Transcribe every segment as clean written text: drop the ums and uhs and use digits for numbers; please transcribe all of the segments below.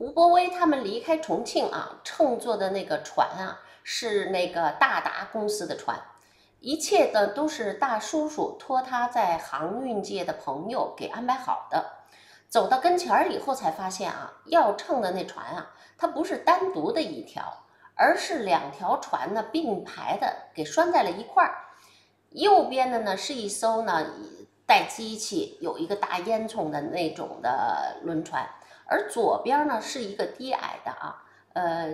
胡伯威他们离开重庆啊，乘坐的那个船啊，是那个大达公司的船，一切的都是大叔叔托他在航运界的朋友给安排好的。走到跟前儿以后，才发现啊，要乘的那船啊，它不是单独的一条，而是两条船呢并排的给拴在了一块儿。右边的呢是一艘呢带机器、有一个大烟囱的那种的轮船，而左边呢是一个低矮的啊，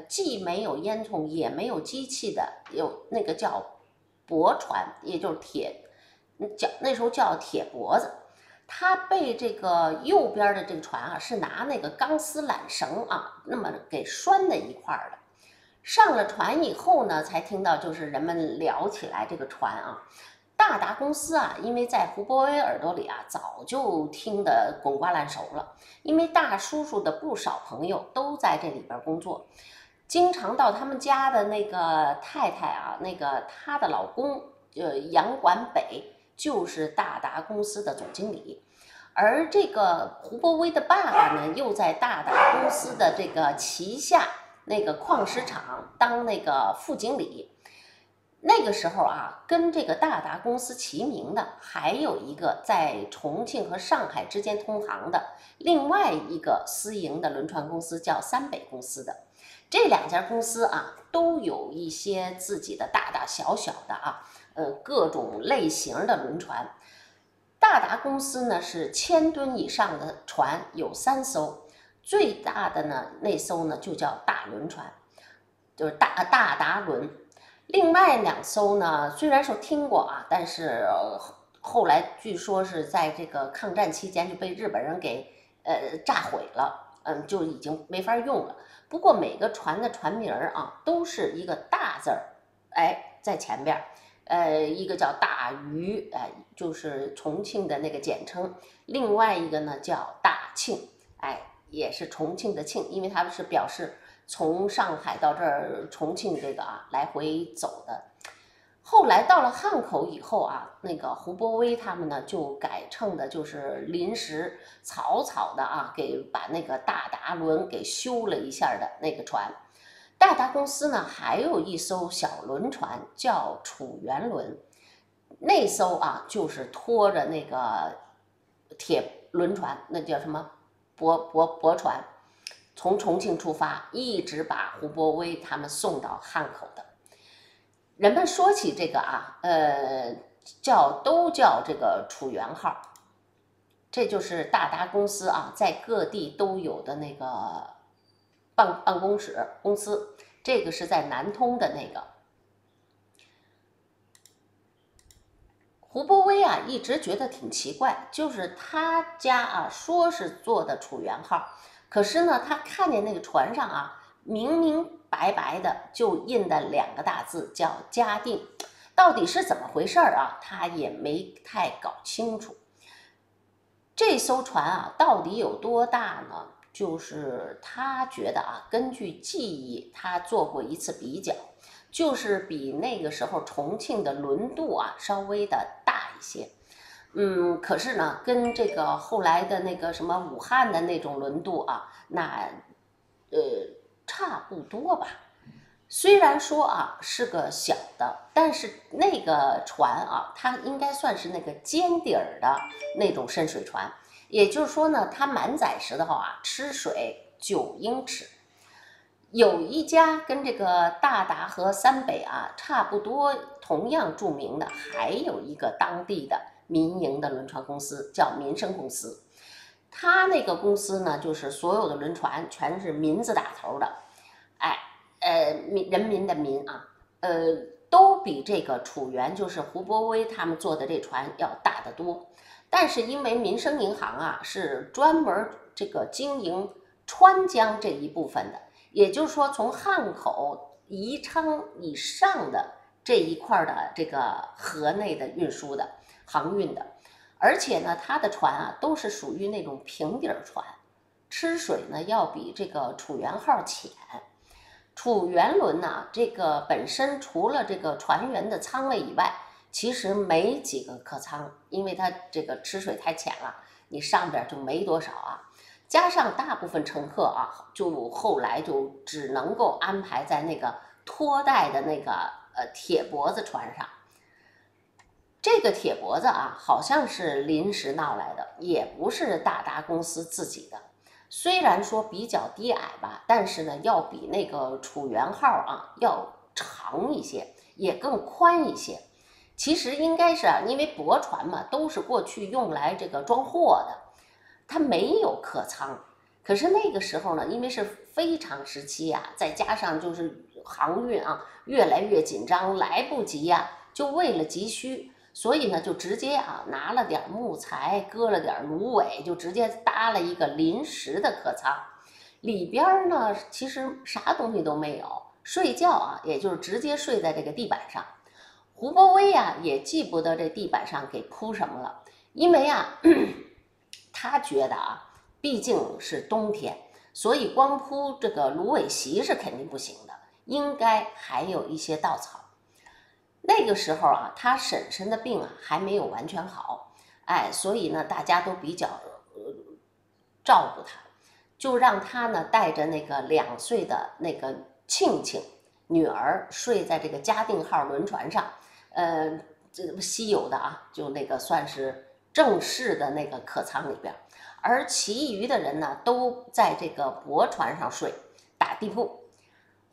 既没有烟囱也没有机器的，有那个叫驳船，也就是那时候叫铁脖子。他被这个右边的这个船啊，是拿那个钢丝缆绳啊，那么给拴在一块儿的。上了船以后呢，才听到就是人们聊起来这个船啊。大达公司啊，因为在胡伯威耳朵里啊，早就听得滚瓜烂熟了。因为大叔叔的不少朋友都在这里边工作，经常到他们家的那个太太啊，那个她的老公，杨管北就是大达公司的总经理。而这个胡伯威的爸爸呢，又在大达公司的这个旗下那个矿石厂当那个副经理。那个时候啊，跟这个大达公司齐名的，还有一个在重庆和上海之间通航的另外一个私营的轮船公司，叫三北公司的。这两家公司啊，都有一些自己的大大小小的啊，各种类型的轮船。大达公司呢是1000吨以上的船有3艘，最大的呢那艘呢就叫大轮船，就是大达轮。另外2艘呢，虽然说听过啊，但是后来据说是在这个抗战期间就被日本人给炸毁了，就已经没法用了。不过每个船的船名啊，都是一个大字儿，在前边。一个叫大渝，就是重庆的那个简称；另外一个呢叫大庆，也是重庆的庆，因为他们是表示从上海到这儿重庆这个啊来回走的。后来到了汉口以后啊，那个胡伯威他们呢就改乘的就是临时草草的啊，给把那个大达轮给修了一下的那个船。大达公司呢还有一艘小轮船叫楚元轮，那艘啊就是拖着那个铁轮船，那叫什么驳船，从重庆出发，一直把胡伯威他们送到汉口的。人们说起这个啊，都叫这个楚元号，这就是大达公司啊，在各地都有的那个办公室公司。这个是在南通的那个。胡伯威啊，一直觉得挺奇怪，就是他家啊说是坐的楚元号，可是呢，他看见那个船上啊，明明白白的就印的2个大字叫嘉定，到底是怎么回事啊？他也没太搞清楚。这艘船啊，到底有多大呢？就是他觉得啊，根据记忆，他做过一次比较，就是比那个时候重庆的轮渡啊稍微的大一些。可是呢，跟这个后来的那个什么武汉的那种轮渡啊，那差不多吧。虽然说啊是个小的，但是那个船啊，它应该算是那个尖底儿的那种深水船，也就是说呢，它满载时的话啊，吃水9英尺。有一家跟这个大达和三北啊差不多，同样著名的，还有一个当地的民营的轮船公司，叫民生公司。它那个公司呢，就是所有的轮船全是民字打头的，人民的民啊，都比这个楚元就是胡伯威他们坐的这船要大得多。但是因为民生银行啊是专门这个经营川江这一部分的，也就是说从汉口、宜昌以上的这一块的这个河内的运输的航运的，而且呢，它的船啊都是属于那种平底船，吃水呢要比这个楚元号浅。楚元轮呢，这个本身除了这个船员的舱位以外，其实没几个客舱，因为它这个吃水太浅了，你上边就没多少啊。加上大部分乘客啊，就后来就只能够安排在那个拖带的那个铁脖子船上。这个铁脖子啊，好像是临时闹来的，也不是大达公司自己的。虽然说比较低矮吧，但是呢，要比那个楚元号啊要长一些，也更宽一些。其实应该是因为驳船嘛，都是过去用来这个装货的，它没有客舱。可是那个时候呢，因为是非常时期啊，再加上就是航运啊越来越紧张，来不及呀，就为了急需。所以呢，就直接拿了点木材，割了点芦苇，就直接搭了一个临时的客舱。里边呢，其实啥东西都没有，睡觉也就是直接睡在这个地板上。胡波威也记不得这地板上给铺什么了，因为他觉得毕竟是冬天，所以光铺这个芦苇席是肯定不行的，应该还有一些稻草。那个时候他婶婶的病还没有完全好，所以呢，大家都比较照顾他，就让他呢带着那个2岁的那个庆庆女儿睡在这个嘉定号轮船上，这稀有的就那个算是正式的那个客舱里边，而其余的人呢都在这个驳船上睡，打地铺。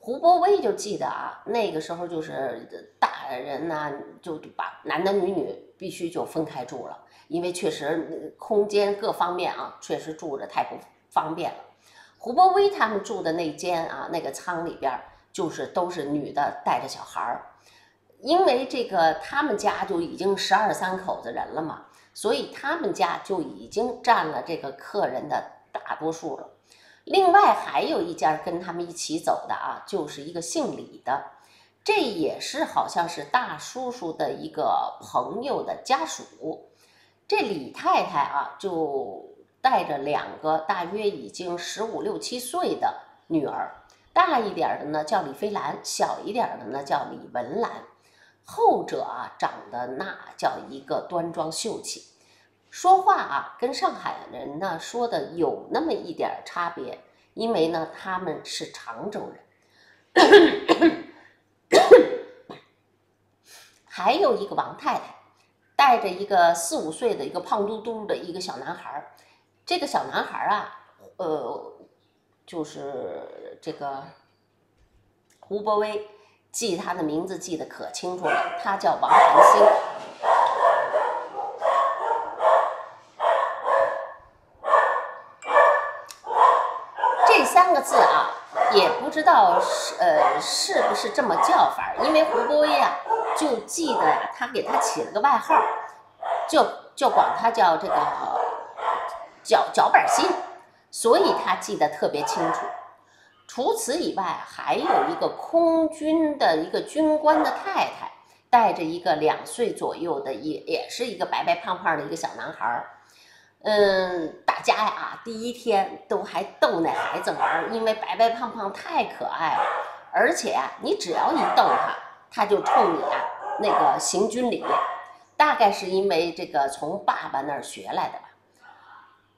胡波威就记得那个时候就是大人呢，就把男男女女必须就分开住了，因为确实空间各方面确实住着太不方便了。胡波威他们住的那间那个舱里边，就是都是女的带着小孩儿，因为这个他们家就已经12、13口子人了嘛，所以他们家就已经占了这个客人的大多数了。另外还有一家跟他们一起走的就是一个姓李的，这也是好像是大叔叔的一个朋友的家属。这李太太就带着2个大约已经15、16、17岁的女儿，大一点的呢叫李飞兰，小一点的呢叫李文兰。后者长得那叫一个端庄秀气，说话跟上海人呢说的有那么一点差别，因为呢他们是常州人。还有一个王太太，带着一个4、5岁的一个胖嘟嘟的一个小男孩。这个小男孩就是这个胡波威记他的名字记得可清楚了，他叫王寒星。这3个字也不知道是不是这么叫法，因为胡波威就记得他给他起了个外号，就管他叫这个脚板心，所以他记得特别清楚。除此以外，还有一个空军的一个军官的太太，带着一个2岁左右的也是一个白白胖胖的一个小男孩。大家第一天都还逗那孩子玩，因为白白胖胖太可爱了，而且你只要一逗他就冲你那个行军礼，大概是因为这个从爸爸那儿学来的吧。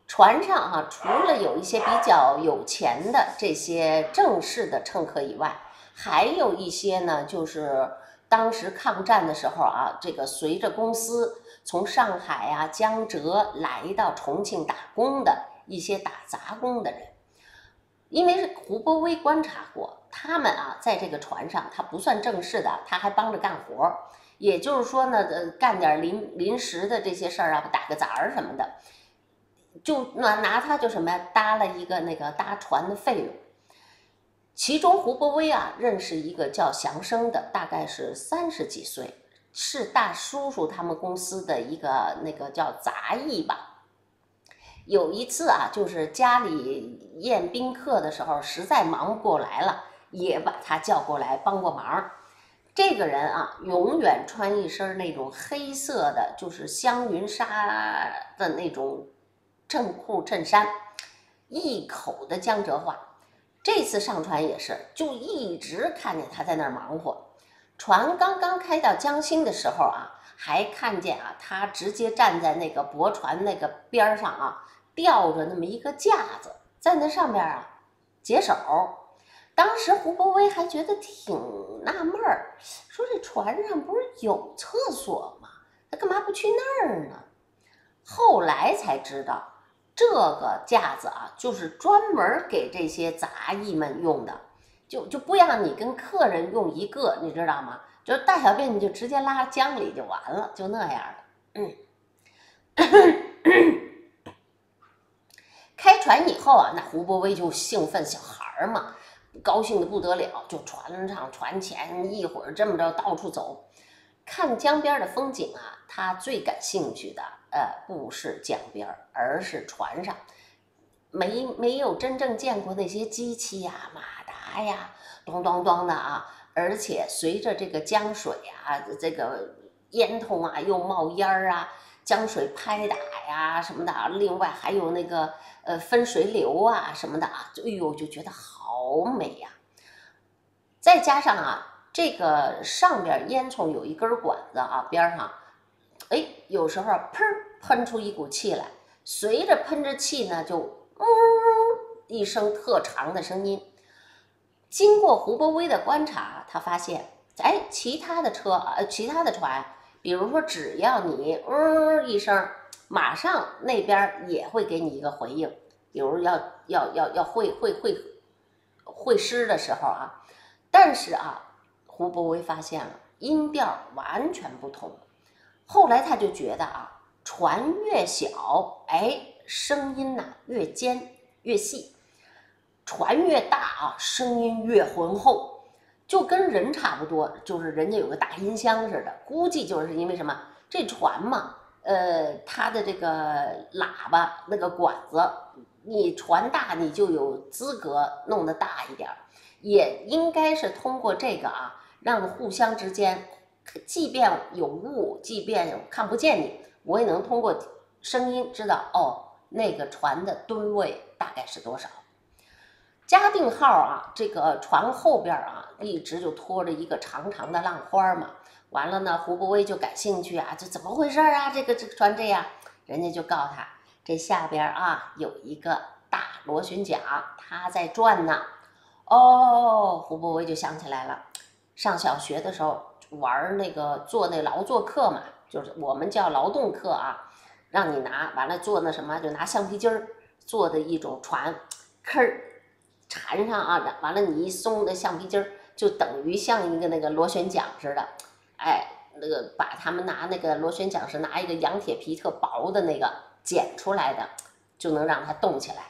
船上除了有一些比较有钱的这些正式的乘客以外，还有一些呢，就是当时抗战的时候这个随着公司从上海江浙来到重庆打工的一些打杂工的人。因为胡波威观察过，他们在这个船上他不算正式的，他还帮着干活，也就是说呢干点临时的这些事儿打个杂什么的，就拿他就什么搭了一个那个搭船的费用。其中胡波威认识一个叫祥生的，大概是30几岁，是大叔叔他们公司的一个那个叫杂役吧。有一次就是家里宴宾客的时候实在忙不过来了，也把他叫过来帮过忙。这个人永远穿一身那种黑色的就是香云纱的那种衬裤衬衫，一口的江浙话。这次上船也是，就一直看见他在那儿忙活。船刚刚开到江心的时候还看见他直接站在那个驳船那个边上吊着那么一个架子，在那上边啊解手。当时胡伯威还觉得挺纳闷儿，说这船上不是有厕所吗？他干嘛不去那儿呢？后来才知道，这个架子啊，就是专门给这些杂役们用的，就不让你跟客人用一个，你知道吗？就大小便你就直接拉江里就完了，就那样的。开船以后啊，那胡伯威就兴奋，小孩嘛，高兴的不得了，就船上船前一会儿这么着到处走，看江边的风景啊。他最感兴趣的不是江边，而是船上。没有真正见过那些机器呀、马达呀，咚咚咚的啊。而且随着这个江水啊，这个烟囱啊又冒烟啊，江水拍打呀什么的，另外还有那个分水流啊什么的啊，哎呦就觉得好美呀。再加上啊，这个上边烟囱有一根管子啊，边上，哎，有时候砰喷出一股气来，随着喷着气呢，就一声特长的声音。经过胡伯威的观察，他发现，哎，其他的船，比如说只要你一声，马上那边也会给你一个回应。比如要会师的时候啊，但是啊，胡伯威发现了音调完全不同。后来他就觉得啊，船越小，哎，声音呐越尖越细。船越大啊，声音越浑厚，就跟人差不多，就是人家有个大音箱似的。估计就是因为什么，这船嘛，它的这个喇叭那个管子，你船大你就有资格弄得大一点，也应该是通过这个啊，让互相之间，即便有雾，即便看不见你，我也能通过声音知道哦，那个船的吨位大概是多少。嘉定号啊，这个船后边啊，一直就拖着一个长长的浪花嘛。完了呢，胡伯威就感兴趣啊，这怎么回事啊？这个船这样，人家就告诉他，这下边啊有一个大螺旋桨，它在转呢。哦，胡伯威就想起来了，上小学的时候玩那个做那劳作课嘛，就是我们叫劳动课啊，让你拿完了做那什么，就拿橡皮筋儿做的一种船，吭缠上啊，完了你一松的橡皮筋儿，就等于像一个那个螺旋桨似的。哎，那个把他们拿那个螺旋桨是拿一个羊铁皮特薄的那个剪出来的，就能让它动起来。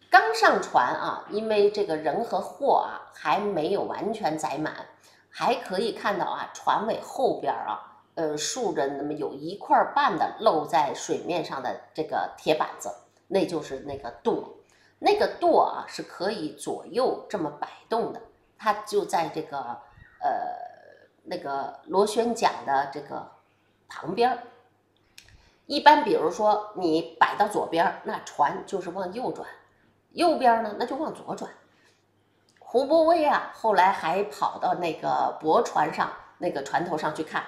刚上船啊，因为这个人和货啊还没有完全载满，还可以看到啊船尾后边啊，竖着那么有1块半的露在水面上的这个铁板子，那就是那个舵。那个舵啊是可以左右这么摆动的，它就在这个那个螺旋桨的这个旁边。一般比如说你摆到左边，那船就是往右转；右边呢，那就往左转。胡伯威啊，后来还跑到那个驳船上那个船头上去看，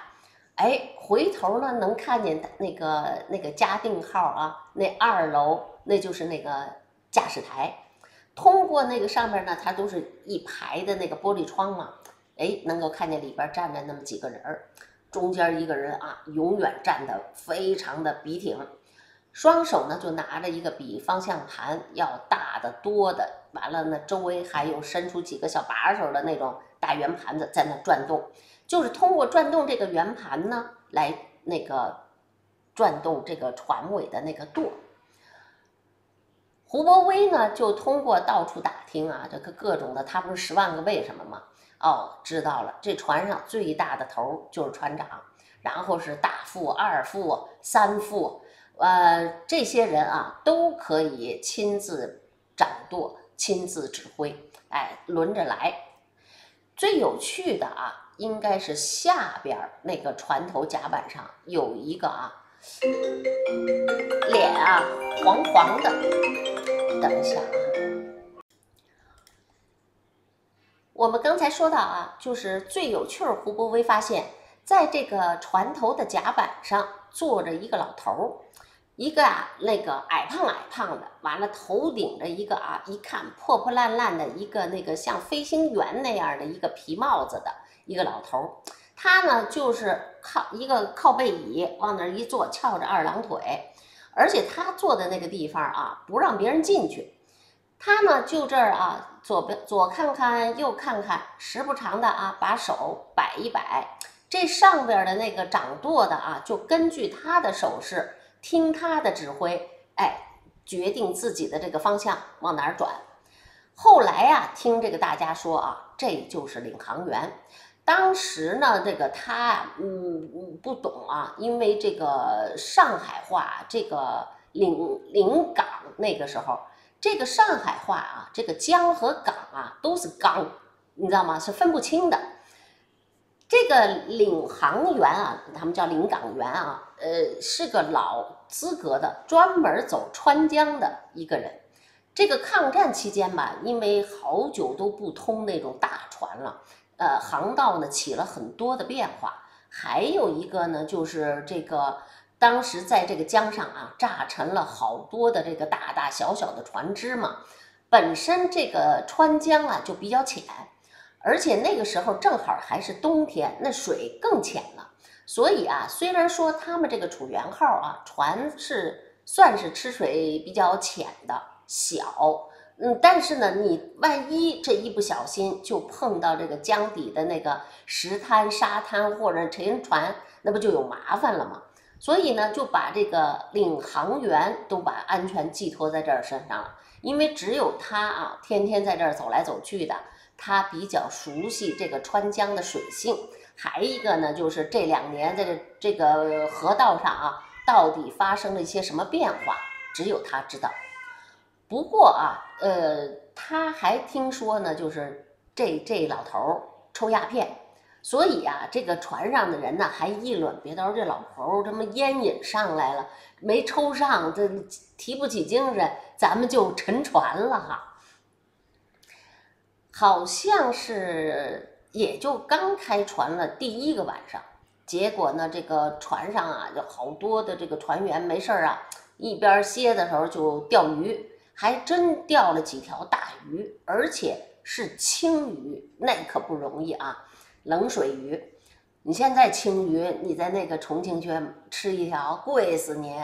哎，回头呢能看见那个嘉定号啊，那2楼那就是那个驾驶台，通过那个上面呢，它都是一排的那个玻璃窗嘛，哎，能够看见里边站着那么几个人儿，中间一个人啊，永远站得非常的笔挺，双手呢就拿着一个比方向盘要大得多的，完了呢，周围还有伸出几个小把手的那种大圆盘子在那转动，就是通过转动这个圆盘呢，来那个转动这个船尾的那个舵。胡伯威呢，就通过到处打听啊，这个各种的，他不是10万个为什么吗？哦，知道了，这船上最大的头就是船长，然后是大副、2副、3副，这些人啊都可以亲自掌舵、亲自指挥，哎，轮着来。最有趣的啊，应该是下边那个船头甲板上有一个啊，脸啊黄黄的。等一下啊，我们刚才说到啊，就是最有趣儿。胡伯威发现，在这个船头的甲板上坐着一个老头儿，一个啊那个矮胖的，完了头顶着一个啊一看破破烂烂的一个那个像飞行员那样的一个皮帽子的一个老头，他呢就是靠背椅往那一坐，翘着二郎腿，而且他坐的那个地方啊不让别人进去，他呢就这儿啊左看看右看看，时不常的啊把手摆一摆，这上边的那个掌舵的啊就根据他的手势。听他的指挥，决定自己的这个方向往哪儿转。后来啊，听这个大家说啊，这就是领航员。当时呢，这个他不懂啊，因为这个上海话，这个领港那个时候，这个上海话啊，这个江和港啊都是刚，你知道吗？是分不清的。这个领航员啊，他们叫领港员啊，是个老资格的，专门走川江的一个人。这个抗战期间吧，因为好久都不通那种大船了，航道呢起了很多的变化。还有一个呢，就是这个当时在这个江上啊，炸沉了好多的这个大大小小的船只嘛。本身这个川江啊就比较浅。而且那个时候正好还是冬天，那水更浅了，所以啊，虽然说他们这个楚元号啊，船算是吃水比较浅的小，但是呢，你万一这一不小心就碰到这个江底的那个石滩、沙滩或者沉船，那不就有麻烦了吗？所以呢，就把这个领航员都把安全寄托在这儿身上了，因为只有他啊，天天在这儿走来走去的。他比较熟悉这个川江的水性，还一个呢，就是这2年在这个河道上啊，到底发生了一些什么变化，只有他知道。不过啊，他还听说呢，就是这老头抽鸦片，所以啊，这个船上的人呢还议论，别到时候这老头这么烟瘾上来了，没抽上，这提不起精神，咱们就沉船了哈。好像是也就刚开船了第1个晚上，结果呢，这个船上啊，就好多的这个船员没事啊，一边歇的时候就钓鱼，还真钓了几条大鱼，而且是青鱼，那可不容易啊，冷水鱼。你现在青鱼，你在那个重庆去吃一条，贵死你。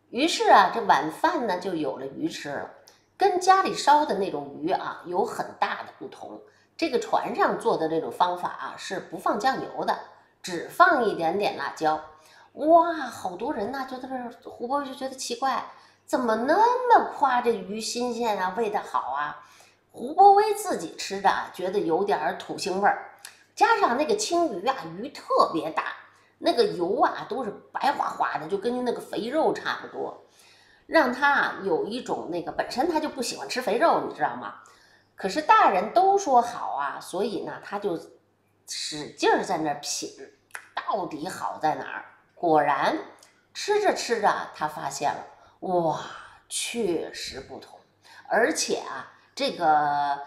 于是啊，这晚饭呢就有了鱼吃了。跟家里烧的那种鱼啊有很大的不同，这个船上做的这种方法啊是不放酱油的，只放一点点辣椒。哇，好多人呢就在这胡波就觉得奇怪，怎么那么夸这鱼新鲜啊，味道好啊？胡波威自己吃着觉得有点土腥味儿，加上那个青鱼啊，鱼特别大，那个油啊都是白花花的，就跟那个肥肉差不多。让他啊有一种那个本身他就不喜欢吃肥肉，你知道吗？可是大人都说好啊，所以呢他就使劲在那品，到底好在哪儿？果然吃着吃着，他发现了，哇，确实不同，而且啊，这个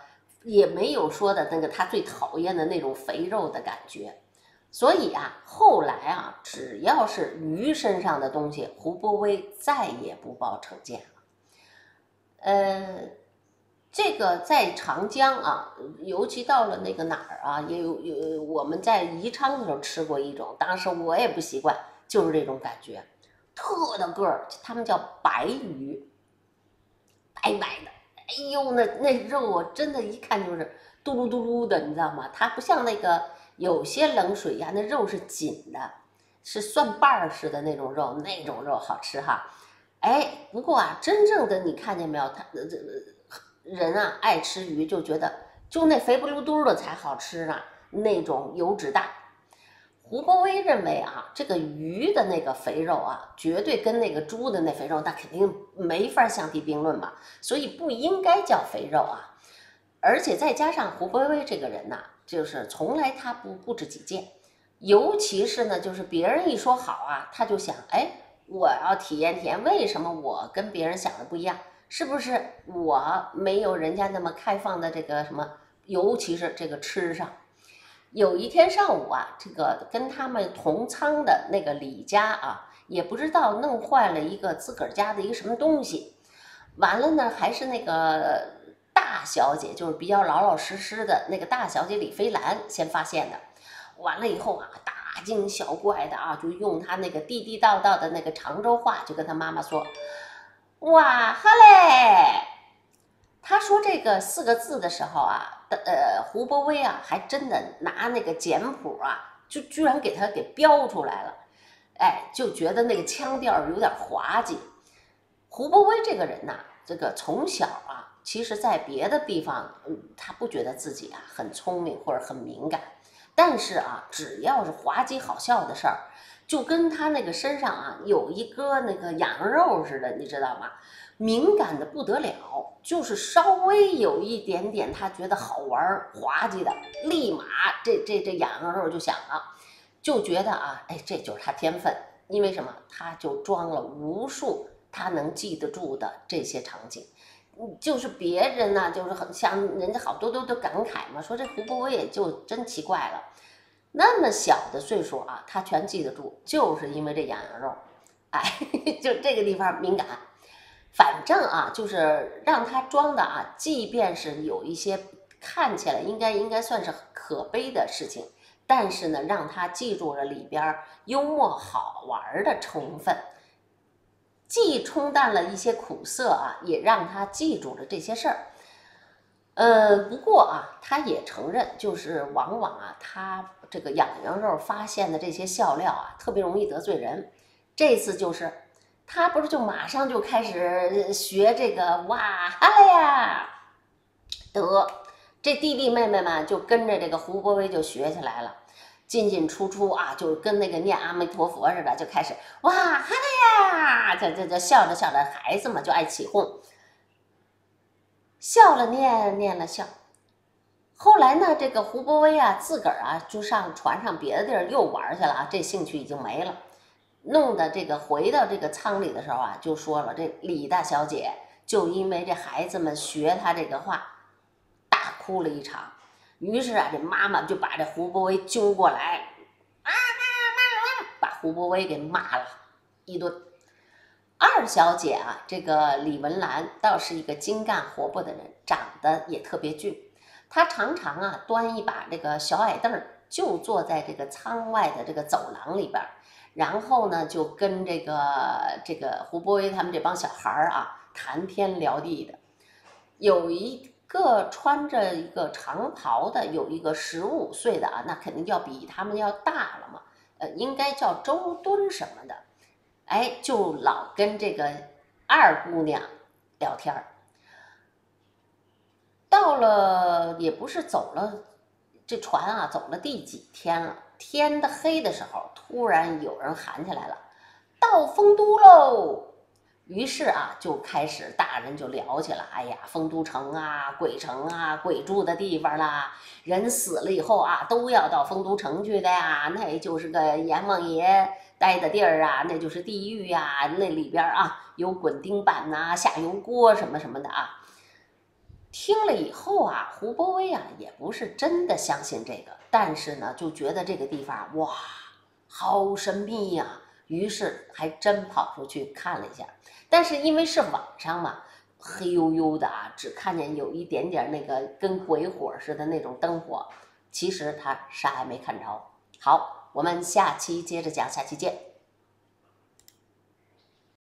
也没有说的那个他最讨厌的那种肥肉的感觉。所以啊，后来啊，只要是鱼身上的东西，胡波威再也不抱成见了。这个在长江啊，尤其到了那个哪儿啊，也有我们在宜昌的时候吃过一种，当时我也不习惯，就是这种感觉，特大个儿，他们叫白鱼，白白的，哎呦，那肉啊，真的一看就是嘟噜嘟噜的，你知道吗？它不像那个。有些冷水呀，那肉是紧的，是蒜瓣似的那种肉，那种肉好吃哈。不过啊，真正的你看见没有，他人啊爱吃鱼，就觉得就那肥不溜嘟的才好吃呢，那种油脂大。胡波威认为啊，这个鱼的那个肥肉啊，绝对跟那个猪的那肥肉，那肯定没法相提并论嘛，所以不应该叫肥肉啊。而且再加上胡波威这个人呐，就是从来他不知己见，尤其是呢，就是别人一说好啊，他就想，我要体验体验，为什么我跟别人想的不一样？是不是我没有人家那么开放的这个什么？尤其是这个吃上。有一天上午啊，这个跟他们同舱的那个李家啊，也不知道弄坏了一个自个儿家的一个什么东西。完了呢，还是那个大小姐，就是比较老老实实的那个大小姐李飞兰先发现的。完了以后啊，大惊小怪的啊，就用她那个地地道道的那个常州话，就跟她妈妈说：哇哈嘞！他说这个4个字的时候啊，胡伯威啊，还真的拿那个简谱啊，就居然给他给标出来了。哎，就觉得那个腔调有点滑稽。胡伯威这个人呐，这个从小啊，其实在别的地方，他不觉得自己啊很聪明或者很敏感，但是啊，只要是滑稽好笑的事儿，就跟他那个身上啊有一个那个羊肉似的，你知道吗？敏感的不得了，就是稍微有一点点他觉得好玩滑稽的，立马这羊肉就想了，就觉得啊，哎，这就是他天分。因为什么？他就装了无数他能记得住的这些场景。就是别人呢，就是很像人家好多都感慨嘛，说这胡伯威也就真奇怪了，那么小的岁数啊，他全记得住，就是因为这羊肉，哎，就这个地方敏感。反正啊，就是让他装的啊，即便是有一些看起来应该算是可悲的事情，但是呢，让他记住了里边幽默好玩的成分，既冲淡了一些苦涩啊，也让他记住了这些事儿。不过啊，他也承认，就是往往啊，他这个羊肉发现的这些笑料啊，特别容易得罪人。这次就是他不是就马上就开始学这个哇哈了呀，得这弟弟妹妹们就跟着这个胡伯威就学起来了，进进出出啊，就跟那个念阿弥陀佛似的，就开始哇哈了呀，这笑着笑着，孩子们就爱起哄，笑了念，念了笑。后来呢，这个胡伯威啊，自个儿啊就上船上别的地儿又玩去了啊，这兴趣已经没了。弄得这个回到这个舱里的时候啊，就说了，这李大小姐就因为这孩子们学她这个话，大哭了一场。于是啊，这妈妈就把这胡伯威揪过来，把胡伯威给骂了一顿。二小姐啊，这个李文兰倒是一个精干活泼的人，长得也特别俊。她常常啊端一把这个小矮凳，就坐在这个舱外的这个走廊里边，然后呢就跟这个胡伯威他们这帮小孩啊谈天聊地的。有一个穿着一个长袍的，有一个15岁的啊，那肯定要比他们要大了嘛，应该叫周敦什么的。哎，就老跟这个二姑娘聊天儿。到了也不是走了，这船啊走了第几天了，天的黑的时候，突然有人喊起来了：到丰都喽！于是啊，就开始大人就聊起了，哎呀，丰都城啊，鬼城啊，鬼住的地方啦，人死了以后啊，都要到丰都城去的呀，那就是个阎王爷待的地儿啊，那就是地狱呀，那里边啊有滚钉板呐、下油锅什么什么的啊。听了以后啊，胡伯威啊也不是真的相信这个，但是呢，就觉得这个地方哇，好神秘呀、于是还真跑出去看了一下。但是因为是晚上嘛，黑黝黝的啊，只看见有一点点那个跟鬼火似的那种灯火，其实他啥也没看着。好，我们下期接着讲，下期见。